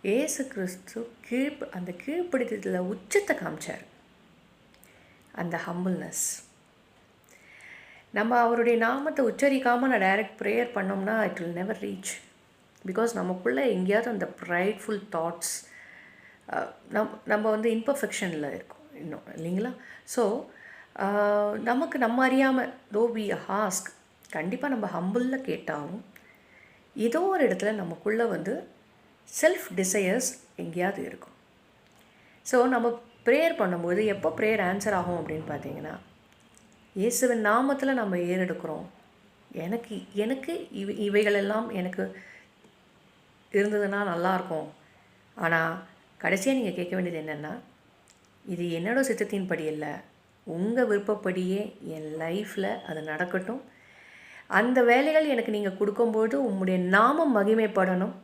ஏசு கிறிஸ்து அந்த கீழ்ப்பிடித்ததில் உச்சத்தை காமிச்சார். அந்த ஹம்பிள்னஸ். நம்ம அவருடைய நாமத்தை உச்சரிக்காமல் நான் டைரக்ட் ப்ரேயர் பண்ணோம்னா it will never reach. Because நமக்குள்ளே எங்கேயாவது அந்த ப்ரைட்ஃபுல் தாட்ஸ், நம்ம வந்து இம்பர்ஃபெக்ஷனில் இருக்கோம் இன்னும், இல்லைங்களா? ஸோ நமக்கு நம்ம அறியாமல் தோ வி ஹாஸ்க், கண்டிப்பாக நம்ம ஹம்பிளில் கேட்டாலும் ஏதோ ஒரு இடத்துல நமக்குள்ளே வந்து செல்ஃப் டிசையர்ஸ் எங்கேயாவது இருக்கும். ஸோ நம்ம ப்ரேயர் பண்ணும்போது எப்போ ப்ரேயர் ஆன்சர் ஆகும் அப்படின்னு பார்த்தீங்கன்னா, இயேசுவின் நாமத்தில் நம்ம ஏறெடுக்கிறோம். எனக்கு இவைகளெல்லாம் எனக்கு இருந்ததுன்னா நல்லாயிருக்கும். ஆனால் கடைசியாக நீங்கள் கேட்க வேண்டியது என்னென்னா, இது என்னோடய சித்தத்தின் படி இல்லை, உங்கள் விருப்பப்படியே என் லைஃப்பில் அது நடக்கட்டும். அந்த வேலைகள் எனக்கு நீங்கள் கொடுக்கும்போது உம்முடைய நாமம் மகிமைப்படணும்.